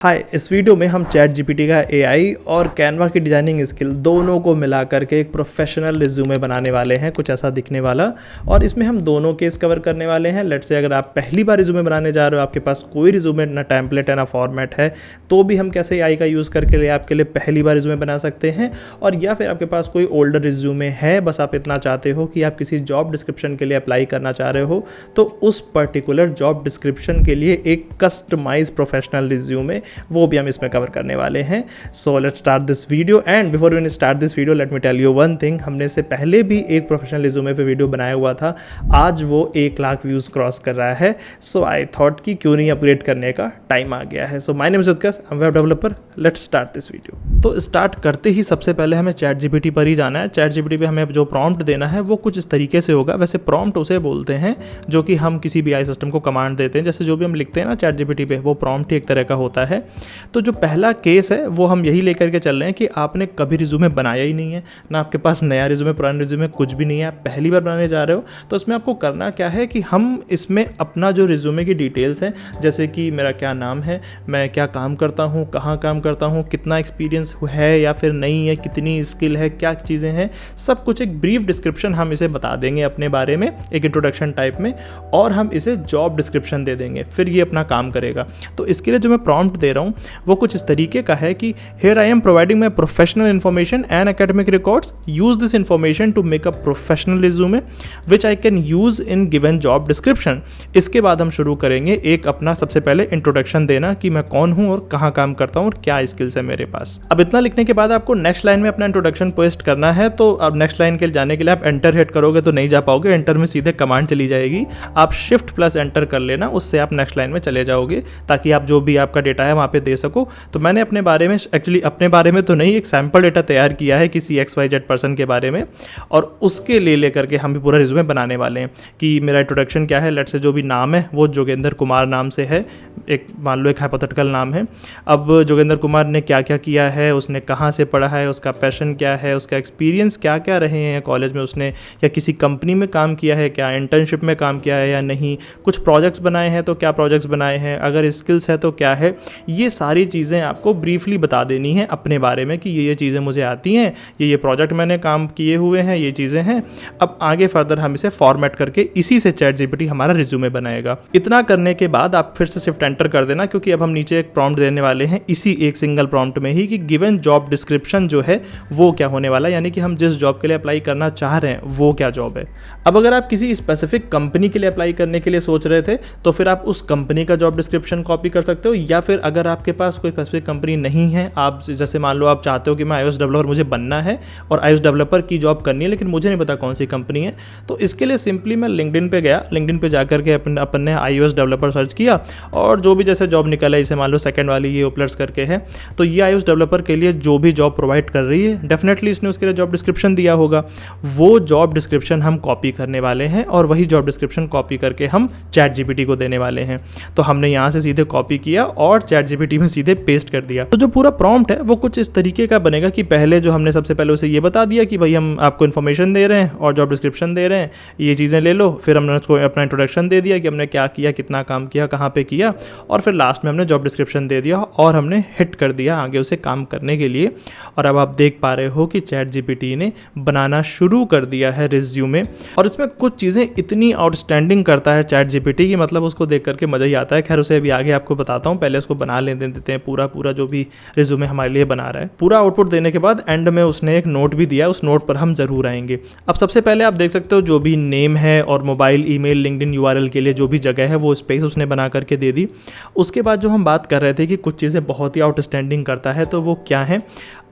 हाय, इस वीडियो में हम चैट जीपीटी का एआई और कैनवा की डिज़ाइनिंग स्किल दोनों को मिला करके एक प्रोफेशनल रिज्यूमे बनाने वाले हैं, कुछ ऐसा दिखने वाला। और इसमें हम दोनों केस कवर करने वाले हैं। लेट्स से अगर आप पहली बार रिज्यूमे बनाने जा रहे हो, आपके पास कोई रिज्यूमे ना टेम्पलेट है ना फॉर्मेट है, तो भी हम कैसे एआई का यूज़ करके आपके लिए पहली बार रिज्यूमे बना सकते हैं। और या फिर आपके पास कोई ओल्डर रिज्यूमे है, बस आप इतना चाहते हो कि आप किसी जॉब डिस्क्रिप्शन के लिए अप्लाई करना चाह रहे हो, तो उस पर्टिकुलर जॉब डिस्क्रिप्शन के लिए एक कस्टमाइज प्रोफेशनल रिज्यूमे वो भी हम इसमें कवर करने वाले हैं। So let's start this video and before we start this video let me tell you one thing. हमने से पहले भी एक प्रोफेशनल रिज्यूमे पे वीडियो बनाया हुआ था, आज वो 1 लाख व्यूज़ क्रॉस कर रहा है। सो आई थॉट कि क्यों नहीं अपग्रेड करने का टाइम आ गया है। So my name is Utkarsh, I am web developer. Let's start this video. तो स्टार्ट करते ही सबसे पहले हमें चैट जीपीटी पर ही जाना है। चैट जीपीटी पे हमें जो प्रॉम्प्ट देना है वो कुछ इस तरीके से होगा। वैसे प्रॉम्प्ट उसे बोलते हैं जो कि हम किसी भी आई सिस्टम को कमांड देते हैं। जैसे जो भी हम लिखते हैं ना चैट जीपीटी पे, वो प्रॉम्प्ट ही एक तरह का होता है। तो जो पहला केस है वो हम यही लेकर के चल रहे हैं कि आपने कभी रिज्यूमे बनाया ही नहीं है, ना आपके पास नया रिज्यूमे पुराना रिज्यूमे कुछ भी नहीं है, आप पहली बार बनाने जा रहे हो। तो इसमें आपको करना क्या है कि हम इसमें अपना जो रिज्यूमे की डिटेल्स हैं, जैसे कि मेरा क्या नाम है, मैं क्या काम करता हूँ, कहाँ काम करता हूँ, कितना एक्सपीरियंस है या फिर नहीं है, कितनी स्किल है, क्या चीज़ें हैं, सब कुछ एक ब्रीफ डिस्क्रिप्शन हम इसे बता देंगे अपने बारे में, एक इंट्रोडक्शन टाइप में। और हम इसे जॉब डिस्क्रिप्शन दे देंगे, फिर ये अपना काम करेगा। तो इसके लिए जो मैं प्रॉम्प्ट दे रहा हूँ वो कुछ इस तरीके का है कि here I am providing my professional information and academic records, use this information to make a professional resume which I can use in given job description. इसके बाद हम शुरू करेंगे एक अपना सबसे पहले इंट्रोडक्शन देना कि मैं कौन हूँ और कहाँ काम करता हूँ और क्या स्किल्स है मेरे पास। अब इतना लिखने के बाद आपको नेक्स्ट लाइन में अपना इंट्रोडक्शन पेस्ट करना है। तो अब नेक्स्ट लाइन के जाने के लिए आप एंटर हिट करोगे तो नहीं जा पाओगे, एंटर में सीधे कमांड चली जाएगी। आप शिफ्ट प्लस एंटर कर लेना, उससे आप नेक्स्ट लाइन में चले जाओगे ताकि आप जो भी आपका डेटा है वहाँ पे दे सको। तो मैंने अपने बारे में, एक्चुअली अपने बारे में तो नहीं, एक सैम्पल डेटा तैयार किया है किसी XYZ पर्सन के बारे में, और उसके लिए लेकर के हम भी पूरा रिज्यूमे बनाने वाले हैं कि मेरा इंट्रोडक्शन क्या है। लेट से जो भी नाम है वो जोगेंद्र कुमार नाम से है, एक मान लो एक हाइपोथेटिकल नाम है। अब जोगेंद्र कुमार ने क्या क्या किया है, उसने कहाँ से पढ़ा है, उसका पैशन क्या है, उसका एक्सपीरियंस क्या क्या रहे हैं कॉलेज में, उसने या किसी कंपनी में काम किया है क्या, इंटर्नशिप में काम किया है या नहीं, कुछ प्रोजेक्ट्स बनाए हैं तो क्या प्रोजेक्ट्स बनाए हैं, अगर स्किल्स है तो क्या है। ये सारी चीज़ें आपको ब्रीफली बता देनी है अपने बारे में कि ये चीज़ें मुझे आती हैं, ये प्रोजेक्ट मैंने काम किए हुए हैं, ये चीज़ें हैं। अब आगे फर्दर हम इसे फॉर्मेट करके इसी से चैट जीपीटी हमारा रिज्यूमे बनाएगा। इतना करने के बाद आप फिर से शिफ्ट एंटर कर देना, क्योंकि अब हम नीचे एक प्रॉम्प्ट देने वाले हैं इसी एक सिंगल प्रॉम्प्ट में ही कि गिवन जॉब डिस्क्रिप्शन जो है वो क्या होने वाला है, यानी कि हम जिस जॉब के लिए अप्लाई करना चाह रहे हैं वो क्या जॉब है। अब अगर आप किसी स्पेसिफिक कंपनी के लिए अप्लाई करने के लिए सोच रहे थे तो फिर आप उस कंपनी का जॉब डिस्क्रिप्शन कॉपी कर सकते हो, या फिर अगर आपके पास कोई स्पेसिफिक कंपनी नहीं है, आप जैसे मान लो आप चाहते हो कि मैं iOS डेवलपर मुझे बनना है और iOS डेवलपर की जॉब करनी है लेकिन मुझे नहीं पता कौन सी कंपनी है, तो इसके लिए सिंपली मैं लिंक्डइन पे गया। लिंक्डइन पे जाकर के अपन ने iOS डेवलपर सर्च किया और जो भी जैसे जॉब निकला है, इसे मान लो सेकंड वाली ये ओपलर्स करके है, तो ये iOS डेवलपर के लिए जो भी जॉब प्रोवाइड कर रही है डेफिनेटली इसने उसके लिए जॉब डिस्क्रिप्शन दिया होगा। वो जॉब डिस्क्रिप्शन हम कॉपी करने वाले हैं और वही जॉब डिस्क्रिप्शन कॉपी करके हम चैट जीपीटी को देने वाले हैं। तो हमने यहाँ से सीधे कॉपी किया और चैट जीपीटी में सीधे पेस्ट कर दिया। तो जो पूरा प्रॉम्प्ट है वो कुछ इस तरीके का बनेगा कि पहले जो हमने सबसे पहले उसे ये बता दिया कि भाई हम आपको इन्फॉर्मेशन दे रहे हैं और जॉब डिस्क्रिप्शन दे रहे हैं, ये चीज़ें ले लो। फिर हमने उसको अपना इंट्रोडक्शन दे दिया कि हमने क्या किया, कितना काम किया, कहाँ पे किया, और फिर लास्ट में हमने जॉब डिस्क्रिप्शन दे दिया और हमने हिट कर दिया आगे उसे काम करने के लिए। और अब आप देख पा रहे हो कि चैट जीपीटी ने बनाना शुरू कर दिया है रिज्यूमे, और इसमें कुछ चीज़ें इतनी आउटस्टैंडिंग करता है चैट जीपीटी की, मतलब उसको देख करके मज़ा ही आता है। खैर उसे अभी आगे आपको बताता हूँ, पहले उसको बना लेने देते हैं पूरा जो भी रिज्यूमे हमारे लिए बना रहा है। पूरा आउटपुट देने के बाद एंड में उसने एक नोट भी दिया, उस नोट पर हम जरूर आएंगे। अब सबसे पहले आप देख सकते हो जो भी नेम है और मोबाइल, ईमेल, लिंक्डइन URL के लिए जो भी जगह है वो स्पेस उसने बना करके दे दी। उसके बाद जो हम बात कर रहे थे कि कुछ चीज़ें बहुत ही आउटस्टैंडिंग करता है, तो वो क्या है।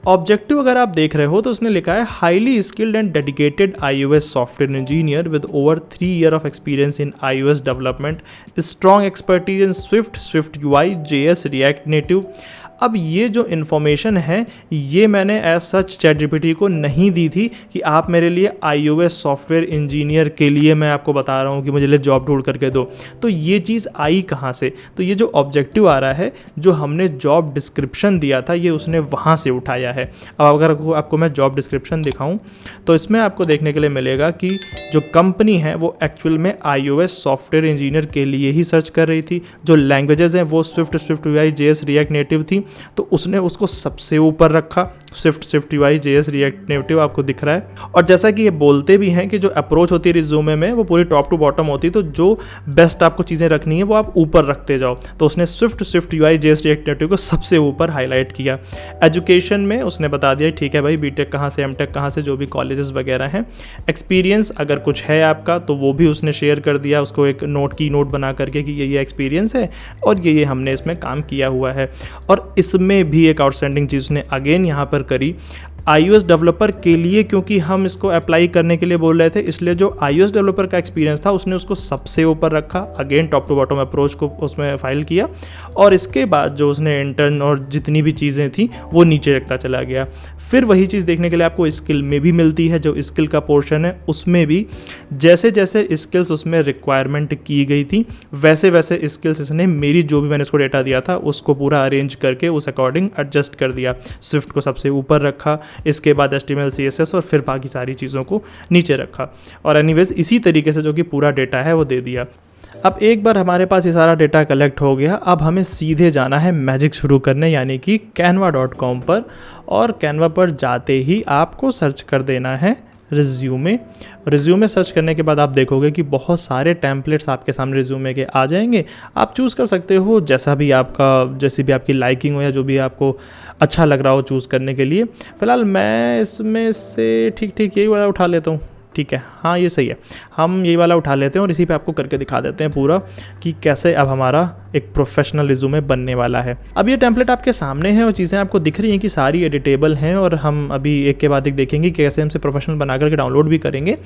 ऑब्जेक्टिव अगर आप देख रहे हो तो उसने लिखा है highly skilled and dedicated iOS software engineer with over 3 year of experience in iOS development, strong expertise in Swift UI, JS, react native. अब ये जो इन्फॉर्मेशन है ये मैंने एज सच ChatGPT को नहीं दी थी कि आप मेरे लिए iOS सॉफ्टवेयर इंजीनियर के लिए मैं आपको बता रहा हूँ कि मुझे लिए जॉब ढूंढ करके दो। तो ये चीज़ आई कहाँ से? तो ये जो ऑब्जेक्टिव आ रहा है, जो हमने जॉब डिस्क्रिप्शन दिया था, ये उसने वहाँ से उठाया है। अब अगर आपको मैं जॉब डिस्क्रिप्शन दिखाऊँ तो इसमें आपको देखने के लिए मिलेगा कि जो कंपनी है वो एक्चुअल में iOS सॉफ्टवेयर इंजीनियर के लिए ही सर्च कर रही थी। जो लैंग्वेजेस हैं वो Swift UI JS react native थी, तो उसने उसको सबसे ऊपर रखा। Swift UI JS react native आपको दिख रहा है। और जैसा कि ये बोलते भी हैं कि जो अप्रोच होती है रिज्यूमे में वो पूरी टॉप टू बॉटम होती है, तो जो बेस्ट आपको चीज़ें रखनी है वो आप ऊपर रखते जाओ। तो उसने Swift UI JS react native को सबसे ऊपर हाईलाइट किया। एजुकेशन में उसने बता दिया ठीक है भाई, बीटेक कहाँ से, एमटेक कहाँ से, जो भी कॉलेजेस वगैरह हैं। एक्सपीरियंस अगर कुछ है आपका तो वो भी उसने शेयर कर दिया, उसको एक नोट बना करके कि ये एक्सपीरियंस है और ये हमने इसमें काम किया हुआ है। और इसमें भी एक आउटस्टैंडिंग चीज़ उसने अगेन यहाँ पर करी, iOS डेवलपर के लिए, क्योंकि हम इसको अप्लाई करने के लिए बोल रहे थे, इसलिए जो iOS डेवलपर का एक्सपीरियंस था उसने उसको सबसे ऊपर रखा। Again top to bottom approach को उसमें फाइल किया और इसके बाद जो उसने इंटर्न और जितनी भी चीज़ें थी वो नीचे रखता चला गया। फिर वही चीज़ देखने के लिए आपको स्किल में भी मिलती है। जो स्किल का पोर्शन है उसमें भी जैसे जैसे स्किल्स उसमें रिक्वायरमेंट की गई थी वैसे वैसे स्किल्स इसने मेरी जो भी मैंने इसको डेटा दिया था उसको पूरा अरेंज करके उस अकॉर्डिंग एडजस्ट कर दिया। स्विफ्ट को सबसे ऊपर रखा, इसके बाद HTML CSS और फिर बाकी सारी चीज़ों को नीचे रखा। और एनीवेज इसी तरीके से जो कि पूरा डेटा है वो दे दिया। अब एक बार हमारे पास ये सारा डेटा कलेक्ट हो गया, अब हमें सीधे जाना है मैजिक शुरू करने, यानी कि canva.com पर। और कैनवा पर जाते ही आपको सर्च कर देना है रिज्यूमे सर्च करने के बाद आप देखोगे कि बहुत सारे टेम्पलेट्स आपके सामने रिज्यूमे के आ जाएंगे। आप चूज़ कर सकते हो जैसी भी आपकी लाइकिंग हो या जो भी आपको अच्छा लग रहा हो चूज़ करने के लिए। फ़िलहाल मैं इसमें से ठीक यही वाला उठा लेता हूँ। ठीक है, हाँ ये सही है, हम यही वाला उठा लेते हैं और इसी पे आपको करके दिखा देते हैं पूरा कि कैसे अब हमारा एक प्रोफेशनल रिज्यूमे बनने वाला है। अब ये टेम्पलेट आपके सामने है और चीज़ें आपको दिख रही हैं कि सारी एडिटेबल हैं और हम अभी एक के बाद एक देखेंगे कैसे हम इसे प्रोफेशनल बना करके डाउनलोड भी करेंगे।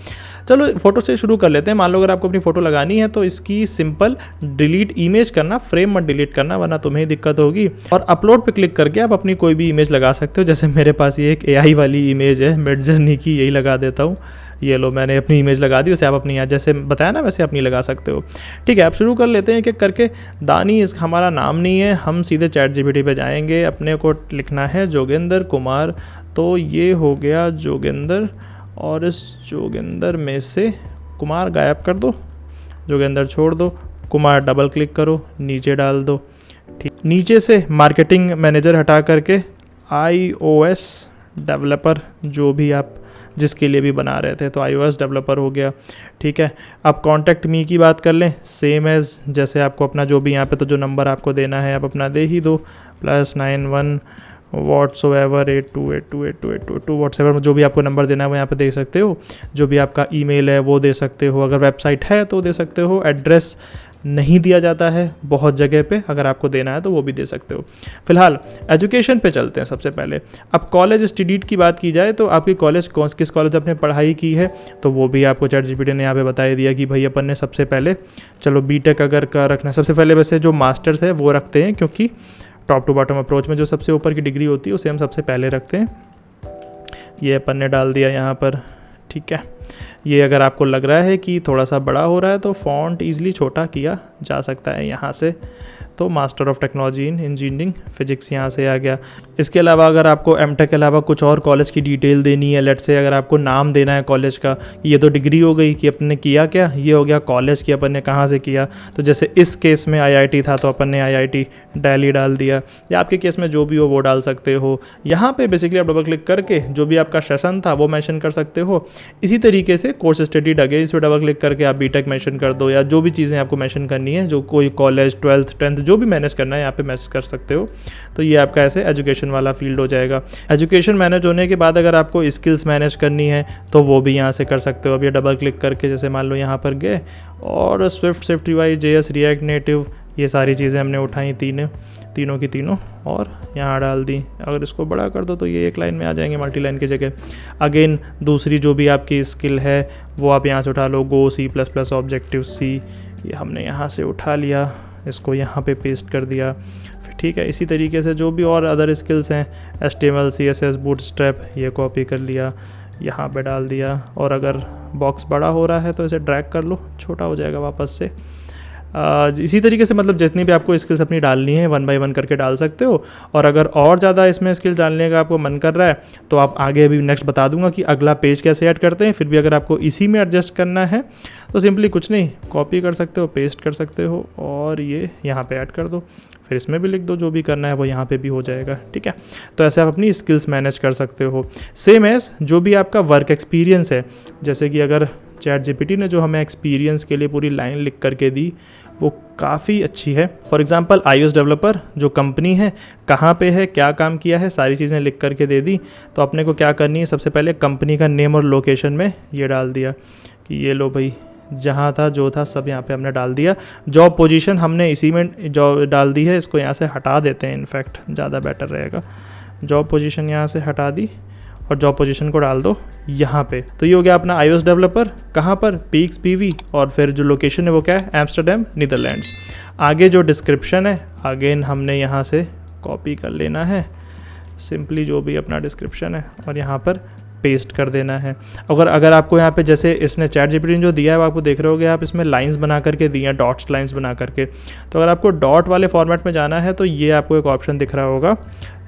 चलो फ़ोटो से शुरू कर लेते हैं। मान लो अगर आपको अपनी फ़ोटो लगानी है तो इसकी सिंपल डिलीट इमेज करना, फ्रेम मत डिलीट करना वरना तुम्हें दिक्कत होगी। और अपलोड पे क्लिक करके आप अपनी कोई भी इमेज लगा सकते हो। जैसे मेरे पास ये एक AI वाली इमेज है मिडजर्नी की, यही लगा देता हूँ। ये लो मैंने अपनी इमेज लगा दी, वैसे आप अपनी यहाँ जैसे बताया ना वैसे अपनी लगा सकते हो। ठीक है, आप शुरू कर लेते हैं एक एक करके। दानी इस हमारा नाम नहीं है, हम सीधे ChatGPT पे जाएंगे। अपने को लिखना है जोगेंद्र कुमार, तो ये हो गया जोगेंद्र और इस जोगेंद्र में से कुमार गायब कर दो, जोगेंद्र छोड़ दो, कुमार डबल क्लिक करो, नीचे डाल दो। ठीक, नीचे से मार्केटिंग मैनेजर हटा करके iOS डेवलपर जो भी आप जिसके लिए भी बना रहे थे तो iOS डेवलपर हो गया। ठीक है, अब कॉन्टैक्ट मी की बात कर लें, सेम एज़ जैसे आपको अपना जो भी यहाँ पे तो जो नंबर आपको देना है आप अपना दे ही दो, +91 whatsoever 82828282 व्हाट्सएवर जो भी आपको नंबर देना है वो यहाँ पे दे सकते हो। जो भी आपका ईमेल है वो दे सकते हो, अगर वेबसाइट है तो दे सकते हो। एड्रेस नहीं दिया जाता है बहुत जगह पे, अगर आपको देना है तो वो भी दे सकते हो। फिलहाल एजुकेशन पे चलते हैं सबसे पहले। अब कॉलेज स्टडीड की बात की जाए तो आपकी कॉलेज किस कॉलेज आपने पढ़ाई की है तो वो भी आपको ChatGPT ने यहाँ पे बता दिया कि भाई अपन ने सबसे पहले चलो बीटेक अगर का रखना है सबसे पहले, वैसे जो मास्टर्स है वो रखते हैं क्योंकि टॉप टू बॉटम अप्रोच में जो सबसे ऊपर की डिग्री होती है उसे हम सबसे पहले रखते हैं। ये अपन ने डाल दिया यहाँ पर। ठीक है, ये अगर आपको लग रहा है कि थोड़ा सा बड़ा हो रहा है तो फ़ॉन्ट ईजिली छोटा किया जा सकता है यहाँ से। तो master of technology in engineering physics यहाँ से आ गया। इसके अलावा अगर आपको एमटेक के अलावा कुछ और कॉलेज की डिटेल देनी है, लेट से अगर आपको नाम देना है कॉलेज का, ये तो डिग्री हो गई कि अपन ने किया क्या, ये हो गया कॉलेज की अपन ने कहाँ से किया। तो जैसे इस केस में IIT था तो अपन ने IIT दिल्ली डाल दिया, या आपके केस में जो भी हो वो डाल सकते हो। यहाँ पे बेसिकली आप डबल क्लिक करके जो भी आपका सेशन था वो मेंशन कर सकते हो। इसी तरीके से कोर्स स्टडी डगे, इस पर डबल क्लिक करके आप बीटेक मेंशन कर दो, या जो भी चीज़ें आपको मेंशन करनी है, जो कोई कॉलेज 12th 10th जो भी मैनेज करना है यहाँ पे मैनेज कर सकते हो। तो ये आपका ऐसे एजुकेशन वाला फील्ड हो जाएगा। एजुकेशन मैनेज होने के बाद अगर आपको स्किल्स मैनेज करनी है तो वो भी यहाँ से कर सकते हो। अब ये डबल क्लिक करके जैसे मान लो यहाँ पर गए और Swift UI JS react native ये सारी चीज़ें हमने उठाई तीनों की तीनों और यहाँ डाल दी। अगर इसको बड़ा कर दो तो ये एक लाइन में आ जाएंगे मल्टी लाइन की जगह। अगेन दूसरी जो भी आपकी स्किल है वो आप यहाँ से उठा लो, गो C++ ऑब्जेक्टिव C, ये हमने यहाँ से उठा लिया, इसको यहाँ पे पेस्ट कर दिया। ठीक है। इसी तरीके से जो भी और अदर स्किल्स हैं, HTML, CSS, बूटस्ट्रैप, ये कॉपी कर लिया, यहाँ पे डाल दिया। और अगर बॉक्स बड़ा हो रहा है तो इसे ड्रैग कर लो, छोटा हो जाएगा वापस से। इसी तरीके से मतलब जितनी भी आपको स्किल्स अपनी डालनी है 1 बाय 1 करके डाल सकते हो। और अगर और ज़्यादा इसमें स्किल्स डालने का आपको मन कर रहा है तो आप आगे अभी नेक्स्ट बता दूंगा कि अगला पेज कैसे ऐड करते हैं। फिर भी अगर आपको इसी में एडजस्ट करना है तो सिंपली कुछ नहीं, कॉपी कर सकते हो, पेस्ट कर सकते हो और ये यहाँ पे ऐड कर दो। फिर इसमें भी लिख दो, जो भी करना है वो यहाँ पे भी हो जाएगा, ठीक है। तो ऐसे आप अपनी स्किल्स मैनेज कर सकते हो। सेम एज जो भी आपका वर्क एक्सपीरियंस है, जैसे कि अगर ChatGPT ने जो हमें एक्सपीरियंस के लिए पूरी लाइन लिख करके दी वो काफ़ी अच्छी है। फॉर एग्जांपल iOS डेवलपर जो कंपनी है, कहाँ पे है, क्या काम किया है, सारी चीज़ें लिख करके दे दी। तो अपने को क्या करनी है, सबसे पहले कंपनी का नेम और लोकेशन में ये डाल दिया कि ये लो भाई, जहाँ था जो था सब यहाँ पे हमने डाल दिया। जॉब पोजीशन हमने इसी में जॉब डाल दी है, इसको यहाँ से हटा देते हैं, इनफैक्ट ज़्यादा बेटर रहेगा। जॉब पोजीशन यहाँ से हटा दी और जॉब पोजीशन को डाल दो यहाँ पे। तो ये हो गया अपना iOS डेवलपर। कहाँ पर, पीक्स PV, और फिर जो लोकेशन है वो क्या है, एम्स्टरडैम, नीदरलैंड्स। आगे जो डिस्क्रिप्शन है अगेन हमने यहाँ से कॉपी कर लेना है, सिंपली जो भी अपना डिस्क्रिप्शन है, और यहाँ पर पेस्ट कर देना है। अगर आपको यहाँ पे जैसे इसने ChatGPT ने जो दिया है वो आपको देख रहे होगे आप, इसमें लाइंस बना करके दी हैं, डॉट्स लाइंस बना करके। तो अगर आपको डॉट वाले फॉर्मेट में जाना है तो ये आपको एक ऑप्शन दिख रहा होगा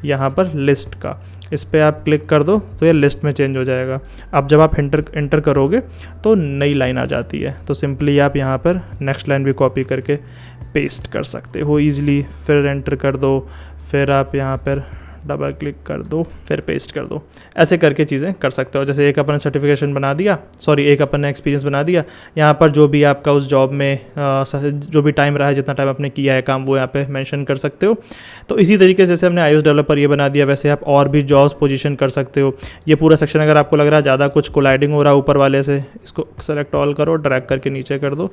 यहाँ पर लिस्ट का, इस पर आप क्लिक कर दो तो ये लिस्ट में चेंज हो जाएगा। अब जब आप एंटर करोगे तो नई लाइन आ जाती है। तो सिंपली आप यहाँ पर नेक्स्ट लाइन भी कॉपी करके पेस्ट कर सकते हो ईजिली। फिर एंटर कर दो, फिर आप यहाँ पर डबल क्लिक कर दो, फिर पेस्ट कर दो। ऐसे करके चीज़ें कर सकते हो। जैसे एक अपन ने सर्टिफिकेशन बना दिया, एक अपन ने एक्सपीरियंस बना दिया, यहाँ पर जो भी आपका उस जॉब में जो भी टाइम रहा है, जितना टाइम आपने किया है काम, वो यहाँ पे मेंशन कर सकते हो। तो इसी तरीके से जैसे हमने iOS डेवलपर ये बना दिया, वैसे आप और भी जॉब्स पोजीशन कर सकते हो। ये पूरा सेक्शन अगर आपको लग रहा है ज़्यादा कुछ कोलाइडिंग हो रहा है ऊपर वाले से, इसको सेलेक्ट ऑल करो, ड्रैग करके नीचे कर दो।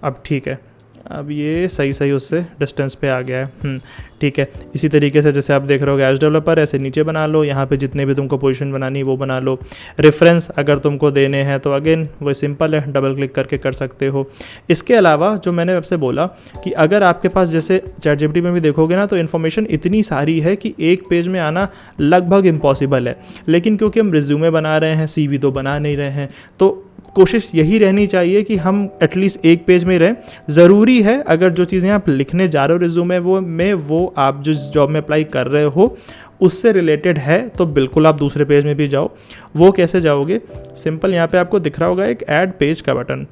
अब ठीक है, अब ये सही उससे डिस्टेंस पे आ गया है, ठीक है। इसी तरीके से जैसे आप देख रहे हो iOS डेवलपर, ऐसे नीचे बना लो, यहाँ पे जितने भी तुमको पोजीशन बनानी वो बना लो। रेफरेंस अगर तुमको देने हैं तो अगेन वो सिंपल है, डबल क्लिक करके कर सकते हो। इसके अलावा जो मैंने आपसे बोला कि अगर आपके पास जैसे ChatGPT में भी देखोगे ना तो इन्फॉर्मेशन इतनी सारी है कि एक पेज में आना लगभग इम्पॉसिबल है। लेकिन क्योंकि हम रिज्यूमे बना रहे हैं, CV तो बना नहीं रहे हैं, तो कोशिश यही रहनी चाहिए कि हम एटलीस्ट एक पेज में रहें। ज़रूरी है अगर जो चीज़ें आप लिखने जा रहे हो रिज्यूमे वो आप जिस जॉब में अप्लाई कर रहे हो उससे रिलेटेड है तो बिल्कुल आप दूसरे पेज में भी जाओ। वो कैसे जाओगे, सिंपल यहाँ पे आपको दिख रहा होगा एक ऐड पेज का बटन,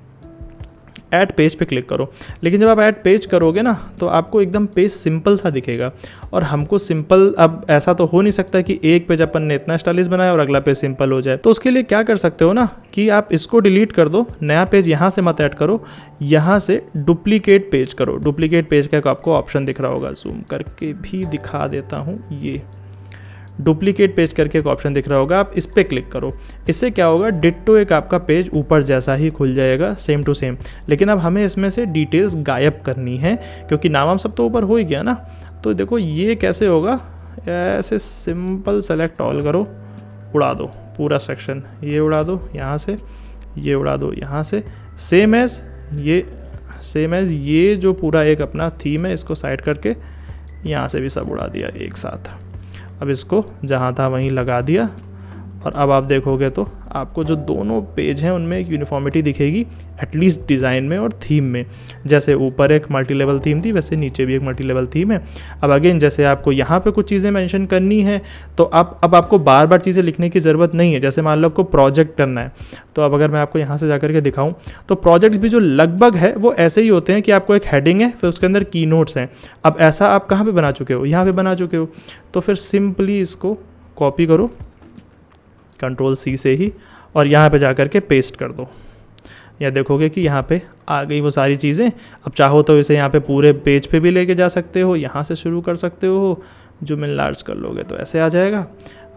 ऐड पेज पे क्लिक करो। लेकिन जब आप ऐड पेज करोगे ना तो आपको एकदम पेज सिंपल सा दिखेगा, और हमको सिंपल, अब ऐसा तो हो नहीं सकता कि एक पेज अपन ने इतना स्टाइलिश बनाया और अगला पेज सिंपल हो जाए। तो उसके लिए क्या कर सकते हो ना कि आप इसको डिलीट कर दो, नया पेज यहाँ से मत ऐड करो, यहाँ से डुप्लीकेट पेज करो। डुप्लीकेट पेज का आपको ऑप्शन दिख रहा होगा, जूम करके भी दिखा देता हूँ, ये डुप्लीकेट पेज करके एक ऑप्शन दिख रहा होगा, आप इस पर क्लिक करो। इससे क्या होगा, डिट्टो एक आपका पेज ऊपर जैसा ही खुल जाएगा, सेम टू सेम। लेकिन अब हमें इसमें से डिटेल्स गायब करनी है, क्योंकि नाम हम सब तो ऊपर हो ही गया ना। तो देखो ये कैसे होगा, ऐसे सिंपल सेलेक्ट ऑल करो, उड़ा दो पूरा सेक्शन, ये उड़ा दो यहाँ से, ये उड़ा दो यहाँ से। सेम एज ये जो पूरा एक अपना थीम है, इसको साइड करके यहाँ से भी सब उड़ा दिया एक साथ। अब इसको जहाँ था वहीं लगा दिया, और अब आप देखोगे तो आपको जो दोनों पेज हैं उनमें एक यूनिफॉर्मिटी दिखेगी, एटलीस्ट डिज़ाइन में और थीम में। जैसे ऊपर एक मल्टी लेवल थीम थी, वैसे नीचे भी एक मल्टी लेवल थीम है। अब अगेन जैसे आपको यहाँ पे कुछ चीज़ें मेंशन करनी है तो अब आपको बार बार चीज़ें लिखने की ज़रूरत नहीं है। जैसे मान लो आपको प्रोजेक्ट करना है, तो अब अगर मैं आपको यहाँ से जा करके दिखाऊँ तो प्रोजेक्ट्स भी जो लगभग है वो ऐसे ही होते हैं कि आपको एक हेडिंग है, फिर उसके अंदर की नोट्स हैं। अब ऐसा आप कहाँ पर बना चुके हो, यहाँ पर बना चुके हो। तो फिर सिंपली इसको कॉपी करो Ctrl+C से ही, और यहाँ पे जा कर के पेस्ट कर दो। या देखोगे कि यहाँ पे आ गई वो सारी चीज़ें। अब चाहो तो इसे यहाँ पे पूरे पेज पे भी लेके जा सकते हो, यहाँ से शुरू कर सकते हो, जो में लार्ज कर लोगे तो ऐसे आ जाएगा।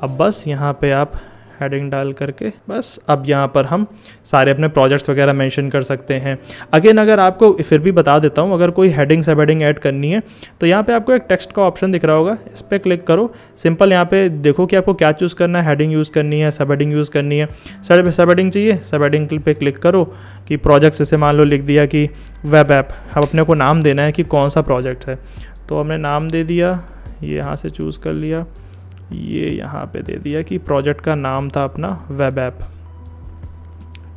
अब बस यहाँ पे आप हेडिंग डाल करके बस अब यहाँ पर हम सारे अपने प्रोजेक्ट्स वगैरह मेंशन कर सकते हैं। अगेन अगर आपको फिर भी बता देता हूँ, अगर कोई हेडिंग सब हेडिंग ऐड करनी है तो यहाँ पे आपको एक टेक्स्ट का ऑप्शन दिख रहा होगा, इस पर क्लिक करो। सिंपल यहाँ पे देखो कि आपको क्या चूज़ करना है, हेडिंग यूज़ करनी है, सब हेडिंग यूज़ करनी है। सब हेडिंग चाहिए, सब हेडिंग पे क्लिक करो कि प्रोजेक्ट्स, जैसे मान लो लिख दिया कि वेब ऐप, अब अपने को नाम देना है कि कौन सा प्रोजेक्ट है। तो हमने नाम दे दिया, ये यहाँ से चूज़ कर लिया, ये यहाँ पे दे दिया कि प्रोजेक्ट का नाम था अपना वेब ऐप।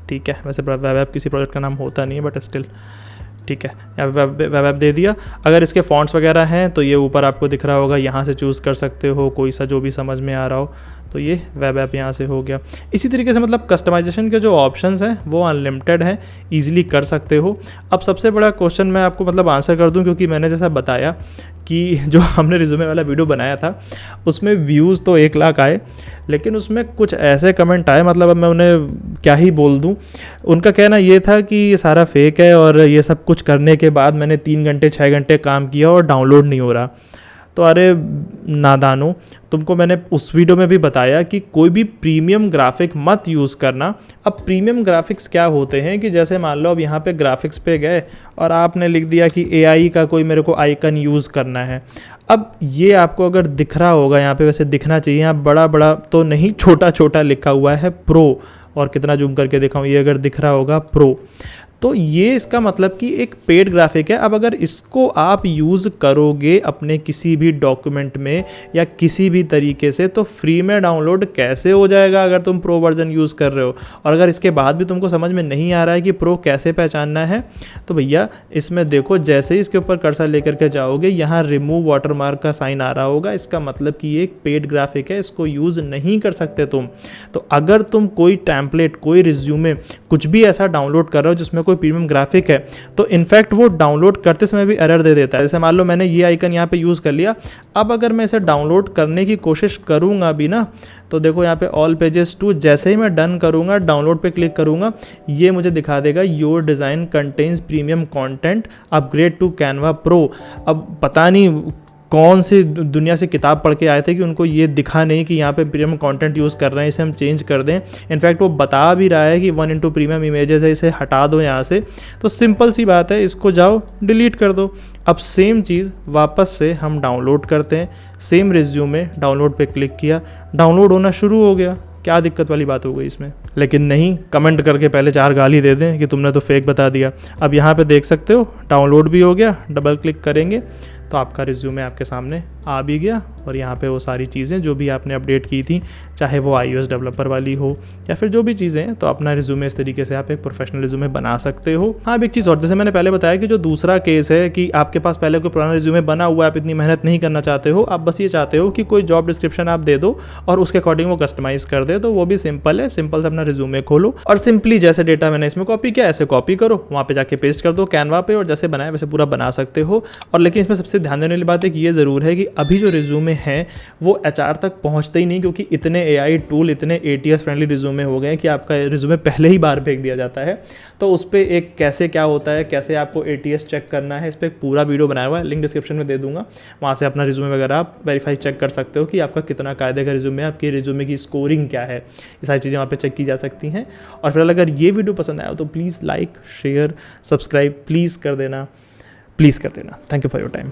ठीक है, वैसे वेब ऐप किसी प्रोजेक्ट का नाम होता नहीं है, बट स्टिल ठीक है, यहाँ वेब ऐप दे दिया। अगर इसके फॉन्ट्स वगैरह हैं तो ये ऊपर आपको दिख रहा होगा, यहाँ से चूज़ कर सकते हो कोई सा जो भी समझ में आ रहा हो। तो ये वेब ऐप यहाँ से हो गया। इसी तरीके से मतलब कस्टमाइजेशन के जो ऑप्शंस हैं वो अनलिमिटेड हैं, ईजिली कर सकते हो। अब सबसे बड़ा क्वेश्चन मैं आपको मतलब आंसर कर दूं, क्योंकि मैंने जैसा बताया कि जो हमने रिज्यूमे वाला वीडियो बनाया था उसमें व्यूज़ तो 1 लाख आए, लेकिन उसमें कुछ ऐसे कमेंट आए, मतलब अब मैं उन्हें क्या ही बोल दूं। उनका कहना ये था कि ये सारा फेक है और ये सब कुछ करने के बाद मैंने 3 घंटे 6 घंटे काम किया और डाउनलोड नहीं हो रहा। तो अरे नादानो, तुमको मैंने उस वीडियो में भी बताया कि कोई भी प्रीमियम ग्राफिक मत यूज़ करना। अब प्रीमियम ग्राफिक्स क्या होते हैं कि जैसे मान लो अब यहाँ पे ग्राफिक्स पे गए और आपने लिख दिया कि एआई का कोई मेरे को आइकन यूज़ करना है। अब ये आपको अगर दिख रहा होगा यहाँ पे, वैसे दिखना चाहिए, यहाँ बड़ा बड़ा तो नहीं, छोटा छोटा लिखा हुआ है प्रो, और कितना जूम करके दिखाऊँ, ये अगर दिख रहा होगा प्रो, तो ये इसका मतलब कि एक पेड ग्राफिक है। अब अगर इसको आप यूज़ करोगे अपने किसी भी डॉक्यूमेंट में या किसी भी तरीके से, तो फ्री में डाउनलोड कैसे हो जाएगा अगर तुम प्रो वर्जन यूज़ कर रहे हो। और अगर इसके बाद भी तुमको समझ में नहीं आ रहा है कि प्रो कैसे पहचानना है, तो भैया इसमें देखो, जैसे ही इसके ऊपर कर्सर लेकर के जाओगे यहाँ रिमूव वाटरमार्क का साइन आ रहा होगा, इसका मतलब कि ये एक पेड ग्राफिक है, इसको यूज़ नहीं कर सकते तुम। तो अगर तुम कोई टैम्पलेट, कोई रिज्यूमे, कुछ भी ऐसा डाउनलोड कर रहे हो जिसमें कोई प्रीमियम ग्राफिक है, तो इनफैक्ट वो डाउनलोड करते समय भी एरर दे देता है। जैसे मान लो मैंने ये आइकन यहाँ पे यूज़ कर लिया, अब अगर मैं इसे डाउनलोड करने की कोशिश करूँगा भी ना, तो देखो यहाँ पे ऑल पेजेस टू, जैसे ही मैं डन करूँगा, डाउनलोड पे क्लिक करूँगा, ये मुझे दिखा देगा your design contents premium content, upgrade to Canva pro. अब पता नहीं कौन सी दुनिया से किताब पढ़ के आए थे कि उनको ये दिखा नहीं कि यहाँ पे प्रीमियम कंटेंट यूज़ कर रहे हैं, इसे हम चेंज कर दें। इनफैक्ट वो बता भी रहा है कि 1 प्रीमियम इमेजेस है, इसे हटा दो यहाँ से। तो सिंपल सी बात है, इसको जाओ डिलीट कर दो। अब सेम चीज़ वापस से हम डाउनलोड करते हैं, सेम रिज्यूमे, डाउनलोड पे क्लिक किया, डाउनलोड होना शुरू हो गया। क्या दिक्कत वाली बात हो गई इसमें? लेकिन नहीं, कमेंट करके पहले 4 गाली दे दें कि तुमने तो फेक बता दिया। अब यहाँ पे देख सकते हो डाउनलोड भी हो गया, डबल क्लिक करेंगे तो आपका रिज्यूमे आपके सामने आ भी गया, और यहाँ पे वो सारी चीज़ें जो भी आपने अपडेट की थी, चाहे वो iOS डेवलपर वाली हो या फिर जो भी चीज़ें हैं, तो अपना रिज्यूमे इस तरीके से आप एक प्रोफेशनल रिज्यूमे बना सकते हो। हाँ, अब एक चीज़ और, जैसे मैंने पहले बताया कि जो दूसरा केस है कि आपके पास पहले कोई पुराना रिज्यूमे बना हुआ है, आप इतनी मेहनत नहीं करना चाहते हो, आप बस ये चाहते हो कि कोई जॉब डिस्क्रिप्शन आप दे दो और उसके अकॉर्डिंग वो कस्टमाइज़ कर दे, तो वो भी सिंपल है। सिंपल से अपना रिज्यूमे खोलो और सिंपली जैसे डेटा मैंने इसमें कॉपी किया ऐसे कॉपी करो, वहाँ पे जाके पेस्ट कर दो कैनवा पे, और जैसे बनाया वैसे पूरा बना सकते हो। और लेकिन इसमें सबसे ध्यान देने वाली बात है कि ये ज़रूर है कि अभी जो रिज्यूमे हैं वो HR तक पहुंचते ही नहीं, क्योंकि इतने AI टूल, इतने ATS फ्रेंडली रिज्यूमे हो गए हैं कि आपका रिज्यूमे पहले ही बार फेंक दिया जाता है। तो उस पर एक कैसे क्या होता है, कैसे आपको ATS चेक करना है, इस पर एक पूरा वीडियो बनाया हुआ है, लिंक डिस्क्रिप्शन में दे दूंगा। वहाँ से अपना रिज्यूमे वगैरह आप वेरीफाई चेक कर सकते हो कि आपका कितना कायदे का रिज्यूमे है, आपकी रिज्यूमे की स्कोरिंग क्या है, ये सारी चीज़ें वहाँ पे चेक की जा सकती हैं। और फिर अगर ये वीडियो पसंद आया तो please like, share, subscribe please कर देना, प्लीज़ कर देना। Thank you for your time.